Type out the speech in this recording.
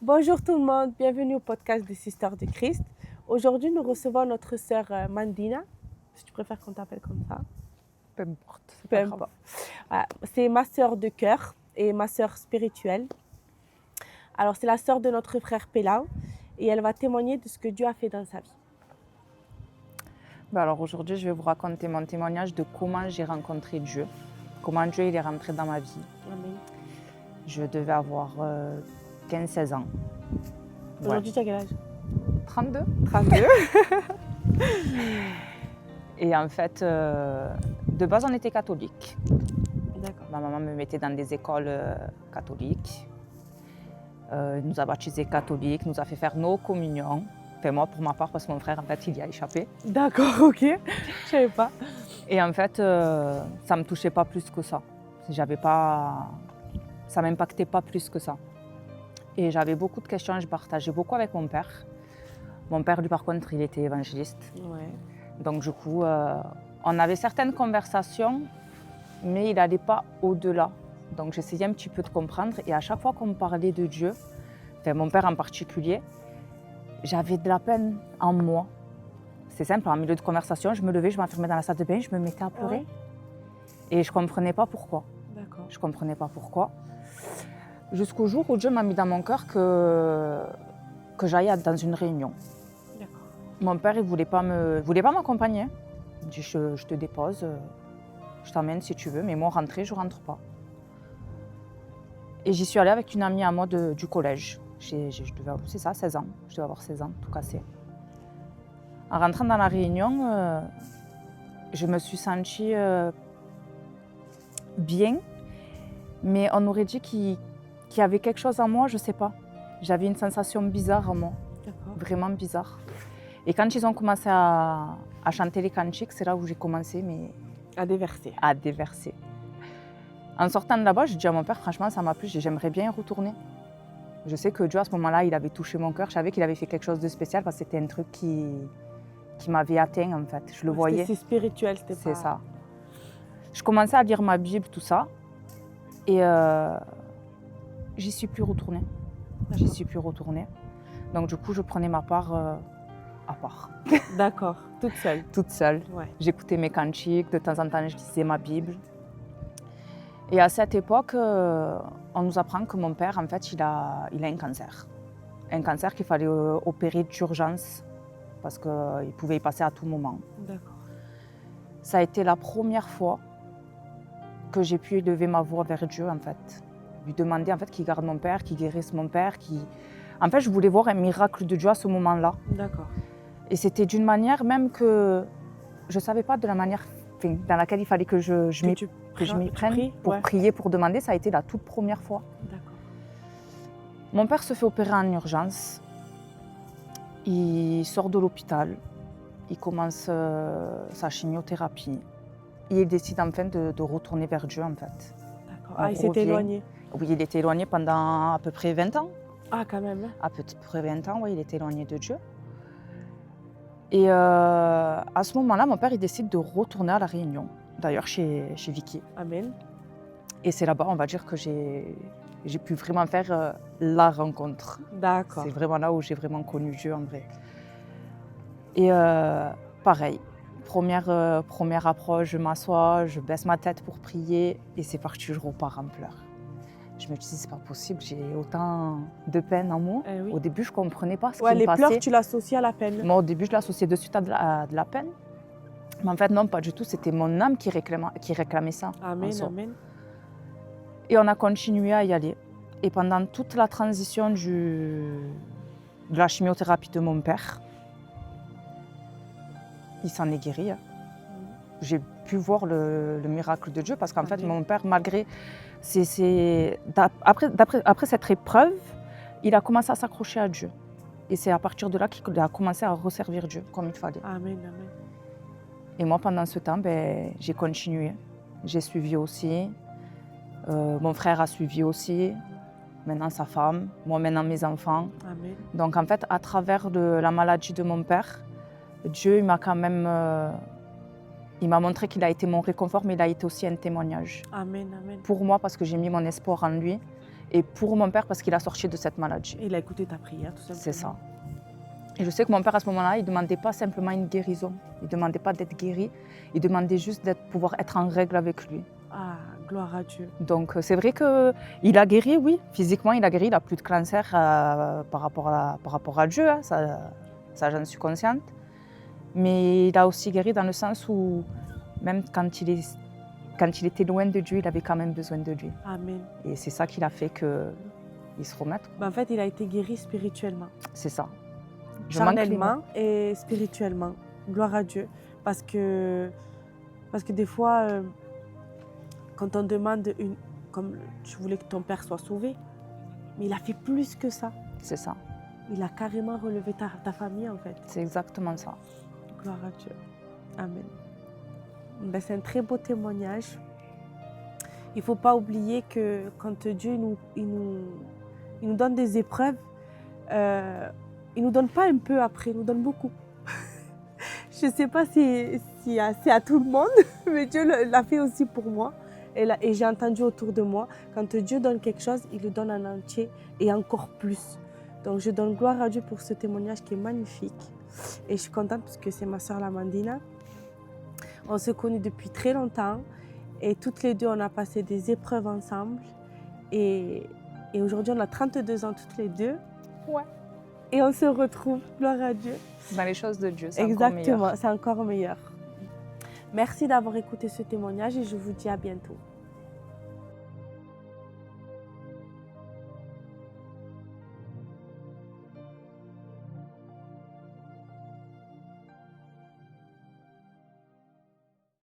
Bonjour tout le monde, bienvenue au podcast des Sisters de Christ. Aujourd'hui, nous recevons notre sœur Mandina, si tu préfères qu'on t'appelle comme ça. Peu importe, c'est Peu pas grave. importe. Voilà, c'est ma sœur de cœur et ma sœur spirituelle. Alors, c'est la sœur de notre frère Pélau et elle va témoigner de ce que Dieu a fait dans sa vie. Alors aujourd'hui, je vais vous raconter mon témoignage de comment j'ai rencontré Dieu, comment Dieu il est rentré dans ma vie. Amen. Je devais avoir 15-16 ans. Aujourd'hui, tu as quel âge? 32. 32. Et en fait, de base, on était catholiques. D'accord. Ma maman me mettait dans des écoles catholiques. Elle nous a baptisés catholiques, nous a fait faire nos communions. Enfin, moi, pour ma part, parce que mon frère, en fait, il y a échappé. D'accord, ok. Je savais pas. Et en fait, ça ne me touchait pas plus que ça. Ça ne m'impactait pas plus que ça. Et j'avais beaucoup de questions, je partageais beaucoup avec mon père. Mon père, lui, par contre, il était évangéliste. Ouais. Donc, du coup, on avait certaines conversations, mais il n'allait pas au-delà. Donc, j'essayais un petit peu de comprendre. Et à chaque fois qu'on me parlait de Dieu, enfin, mon père en particulier, j'avais de la peine en moi. C'est simple, en milieu de conversation, je me levais, je m'enfermais dans la salle de bain, je me mettais à pleurer. Ouais. Et je ne comprenais pas pourquoi. D'accord. Je ne comprenais pas pourquoi. Jusqu'au jour où Dieu m'a mis dans mon cœur que j'aille dans une réunion. D'accord. Mon père, il ne voulait pas m'accompagner. Il dit, je te dépose, je t'emmène si tu veux, mais moi, rentrer, je ne rentre pas. Et j'y suis allée avec une amie à moi du collège. Je devais avoir, c'est ça, 16 ans. Je devais avoir 16 ans, tout cassé. En rentrant dans la réunion, je me suis sentie bien, mais on aurait dit qu'il y avait quelque chose en moi, je ne sais pas. J'avais une sensation bizarre en moi, D'accord. vraiment bizarre. Et quand ils ont commencé à chanter les cantiques, c'est là où j'ai commencé À déverser. à déverser. En sortant de là-bas, je dis à mon père, franchement, ça m'a plu, j'aimerais bien y retourner. Je sais que Dieu, à ce moment-là, il avait touché mon cœur. Je savais qu'il avait fait quelque chose de spécial parce que c'était un truc qui m'avait atteint, en fait. Je le voyais. C'est spirituel, c'était C'est pas... ça. Je commençais à lire ma Bible, tout ça. Et j'y suis plus retournée. J'y suis plus retournée. Donc, du coup, je prenais ma part à part. D'accord, toute seule. Toute seule. Ouais. J'écoutais mes cantiques. De temps en temps, je lisais ma Bible. Et à cette époque, on nous apprend que mon père, en fait, il a un cancer. Un cancer qu'il fallait opérer d'urgence parce qu'il pouvait y passer à tout moment. D'accord. Ça a été la première fois que j'ai pu élever ma voix vers Dieu, en fait. Lui demander, en fait, qu'il garde mon père, qu'il guérisse mon père. En fait, je voulais voir un miracle de Dieu à ce moment-là. D'accord. Et c'était d'une manière même que je ne savais pas de la manière dans laquelle il fallait que je m'y prenne pour prier, pour demander. Ça a été la toute première fois. D'accord. Mon père se fait opérer en urgence. Il sort de l'hôpital. Il commence sa chimiothérapie. Et il décide enfin de retourner vers Dieu, en fait. D'accord. Ah, il s'était éloigné? Oui, il était éloigné pendant à peu près 20 ans. Ah, quand même. À peu près 20 ans, oui, il était éloigné de Dieu. Et à ce moment-là, mon père, il décide de retourner à La Réunion, d'ailleurs chez Vicky. Amen. Et c'est là-bas, on va dire, que j'ai pu vraiment faire la rencontre. D'accord. C'est vraiment là où j'ai vraiment connu Dieu, en vrai. Et pareil, première approche, je m'assois, je baisse ma tête pour prier et c'est parti, je repars en pleurs. Je me dis, c'est pas possible, j'ai autant de peine en moi. Oui. Au début, je ne comprenais pas ce qui me les passait. pleurs, tu l'associes à la peine? Moi, au début, je l'associais de suite à de la peine. Mais en fait, non, pas du tout. C'était mon âme qui réclamait ça. Amen, amen. Et on a continué à y aller. Et pendant toute la transition de la chimiothérapie de mon père, il s'en est guéri. J'ai pu voir le miracle de Dieu parce qu'en fait, mon père, malgré... Après cette épreuve, il a commencé à s'accrocher à Dieu. Et c'est à partir de là qu'il a commencé à resservir Dieu comme il fallait. Amen, amen. Et moi, pendant ce temps, j'ai continué. J'ai suivi aussi. Mon frère a suivi aussi. Maintenant, sa femme. Moi, maintenant, mes enfants. Amen. Donc, en fait, à travers la maladie de mon père, Dieu m'a quand même... il m'a montré qu'il a été mon réconfort, mais il a été aussi un témoignage. Amen, amen. Pour moi, parce que j'ai mis mon espoir en lui. et pour mon père parce qu'il a sorti de cette maladie. Il a écouté ta prière, tout simplement. C'est ça. Et je sais que mon père, à ce moment-là, il ne demandait pas simplement une guérison. Il ne demandait pas d'être guéri. Il demandait juste de pouvoir être en règle avec lui. Ah, gloire à Dieu. Donc, c'est vrai qu'il a guéri, oui. Physiquement, il a guéri. Il n'a plus de cancer par rapport à Dieu. Hein. Ça j'en suis consciente. Mais il a aussi guéri dans le sens où, même quand il était loin de Dieu, il avait quand même besoin de Dieu. Amen. Et c'est ça qui l'a fait qu'il se remette. En fait, il a été guéri spirituellement. C'est ça. Charnellement et spirituellement. Gloire à Dieu. Parce que des fois, quand on demande comme tu voulais que ton père soit sauvé, mais il a fait plus que ça. C'est ça. Il a carrément relevé ta famille, en fait. C'est exactement ça. Gloire à Dieu. Amen. Ben, c'est un très beau témoignage. Il ne faut pas oublier que quand Dieu il nous donne des épreuves, il ne nous donne pas un peu après, il nous donne beaucoup. Je ne sais pas si c'est à tout le monde, mais Dieu l'a fait aussi pour moi. Et j'ai entendu autour de moi, quand Dieu donne quelque chose, il le donne en entier et encore plus. Donc je donne gloire à Dieu pour ce témoignage qui est magnifique. Et je suis contente parce que c'est ma sœur Lamandina. On se connaît depuis très longtemps et toutes les deux, on a passé des épreuves ensemble. Et aujourd'hui, on a 32 ans toutes les deux. Ouais. Et on se retrouve, gloire à Dieu. Dans les choses de Dieu, c'est encore meilleur. Exactement, c'est encore meilleur. Merci d'avoir écouté ce témoignage et je vous dis à bientôt.